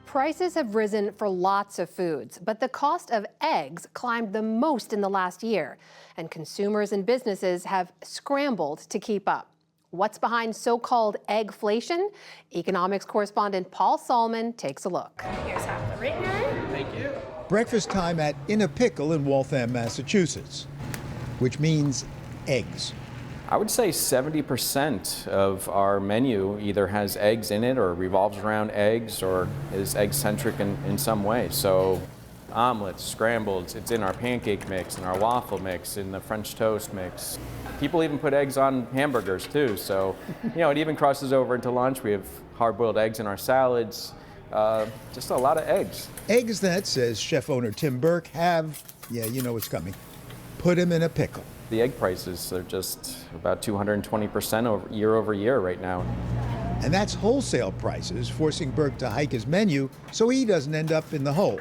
Prices have risen for lots of foods, but the cost of eggs climbed the most in the last year, and consumers and businesses have scrambled to keep up. What's behind so-called eggflation? Economics correspondent Paul Solman takes a look. Here's half the written. Thank you. Breakfast time at In a Pickle in Waltham, Massachusetts, which means eggs. I would say 70% of our menu either has eggs in it or revolves around eggs or is egg-centric in some way. So omelets, scrambled, it's in our pancake mix, in our waffle mix, in the French toast mix. People even put eggs on hamburgers too. So, it even crosses over into lunch. We have hard-boiled eggs in our salads. Just a lot of eggs. Eggs that, says chef owner Tim Burke, have, you know what's coming, put them in a pickle. The egg prices are just about 220% year over year right now. And that's wholesale prices, forcing Burke to hike his menu so he doesn't end up in the hole.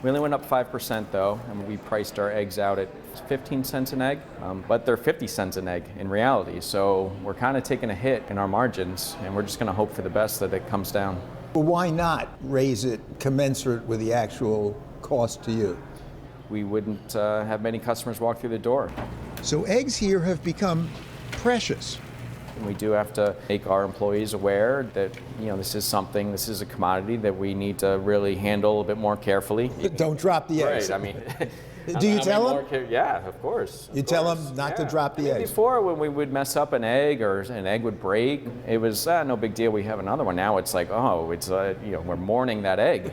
We only went up 5% though, and we priced our eggs out at 15 cents an egg, but they're 50 cents an egg in reality. So we're kind of taking a hit in our margins, and we're just going to hope for the best that it comes down. Well, why not raise it commensurate with the actual cost to you? We wouldn't have many customers walk through the door. So eggs here have become precious. And we do have to make our employees aware that, this is a commodity that we need to really handle a bit more carefully. Don't drop the eggs. Right, I mean. Do you tell them? Yeah, of course. You tell them not to drop the eggs? Before, when we would mess up an egg or an egg would break, it was no big deal, we have another one. Now it's like, we're mourning that egg.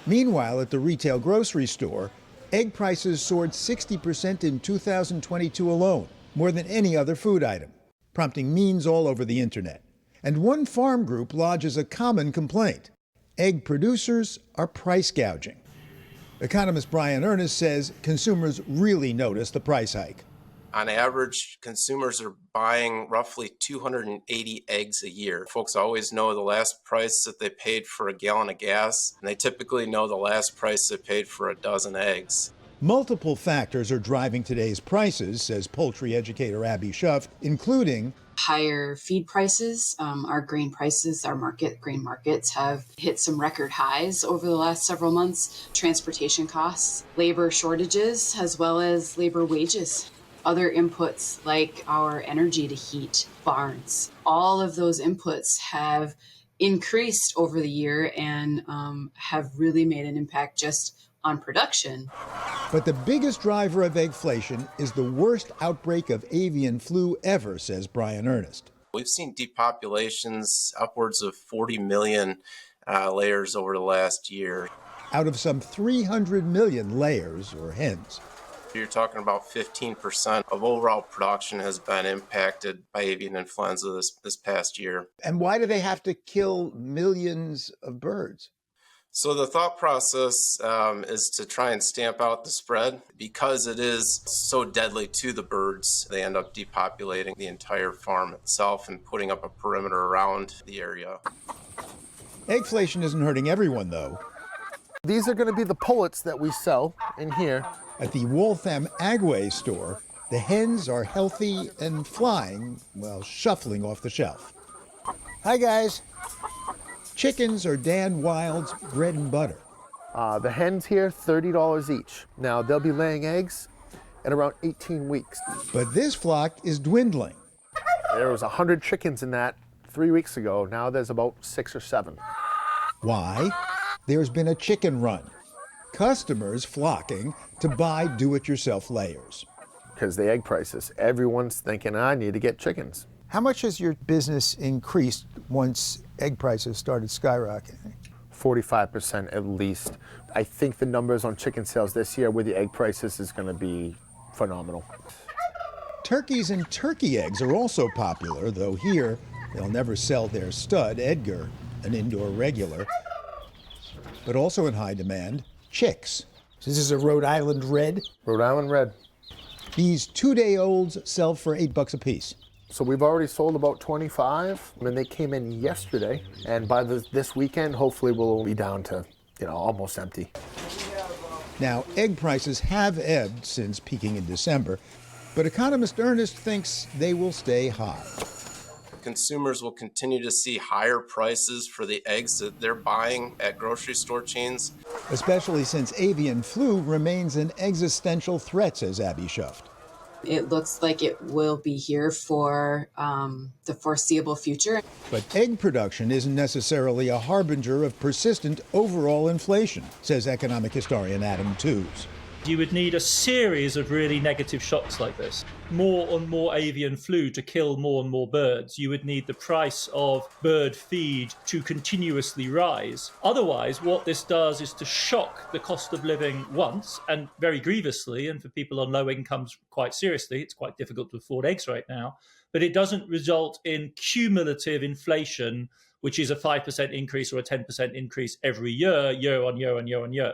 Meanwhile, at the retail grocery store, egg prices soared 60% in 2022 alone, more than any other food item, prompting memes all over the internet. And one farm group lodges a common complaint. Egg producers are price gouging. Economist Brian Ernest says consumers really notice the price hike. On average, consumers are buying roughly 280 eggs a year. Folks always know the last price that they paid for a gallon of gas, and they typically know the last price they paid for a dozen eggs. Multiple factors are driving today's prices, says poultry educator Abby Schuff, including higher feed prices. Our grain prices, grain markets have hit some record highs over the last several months. Transportation costs, labor shortages, as well as labor wages. Other inputs like our energy to heat barns. All of those inputs have increased over the year and have really made an impact just on production. But the biggest driver of eggflation is the worst outbreak of avian flu ever, says Brian Ernest. We've seen depopulations upwards of 40 million layers over the last year. Out of some 300 million layers, or hens. You're talking about 15% of overall production has been impacted by avian influenza this past year. And why do they have to kill millions of birds? So the thought process is to try and stamp out the spread. Because it is so deadly to the birds, they end up depopulating the entire farm itself and putting up a perimeter around the area. Eggflation isn't hurting everyone, though. These are going to be the pullets that we sell in here. At the Waltham Agway store, the hens are healthy and flying, shuffling off the shelf. Hi, guys. Chickens are Dan Wild's bread and butter. The hens here, $30 each. Now, they'll be laying eggs in around 18 weeks. But this flock is dwindling. There was 100 chickens in that 3 weeks ago. Now there's about 6 or 7. Why? There's been a chicken run. Customers flocking to buy do-it-yourself layers. Because the egg prices, everyone's thinking, I need to get chickens. How much has your business increased once egg prices started skyrocketing? 45% at least. I think the numbers on chicken sales this year with the egg prices is going to be phenomenal. Turkeys and turkey eggs are also popular, though here they'll never sell their stud, Edgar, an indoor regular. But also in high demand, chicks. This is a Rhode Island Red? Rhode Island Red. These 2-day-olds sell for $8 a piece. So we've already sold about 25, and they came in yesterday. And by this weekend, hopefully we'll be down to, almost empty. Now, egg prices have ebbed since peaking in December, but economist Ernest thinks they will stay high. Consumers will continue to see higher prices for the eggs that they're buying at grocery store chains. Especially since avian flu remains an existential threat, says Abby Schuft. It looks like it will be here for the foreseeable future. But egg production isn't necessarily a harbinger of persistent overall inflation, says economic historian Adam Tooze. You would need a series of really negative shocks like this. More and more avian flu to kill more and more birds. You would need the price of bird feed to continuously rise. Otherwise, what this does is to shock the cost of living once, and very grievously, and for people on low incomes quite seriously. It's quite difficult to afford eggs right now. But it doesn't result in cumulative inflation, which is a 5% increase or a 10% increase every year, year on year on year on year.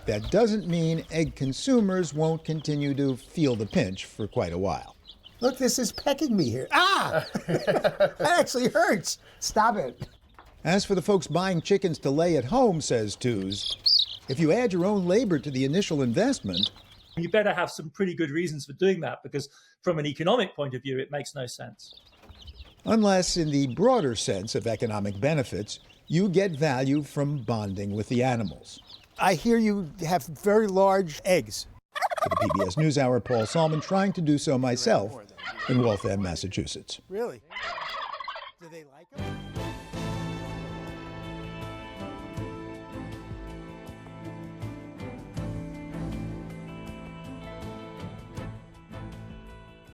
That doesn't mean egg consumers won't continue to feel the pinch for quite a while. Look, this is pecking me here. Ah! That actually hurts. Stop it. As for the folks buying chickens to lay at home, says Tooze, if you add your own labor to the initial investment, You better have some pretty good reasons for doing that, because from an economic point of view, it makes no sense. unless in the broader sense of economic benefits, you get value from bonding with the animals. I hear you have very large eggs. For the PBS NewsHour, Paul Salmon, trying to do so myself in Waltham, Massachusetts. Really? Do they like them?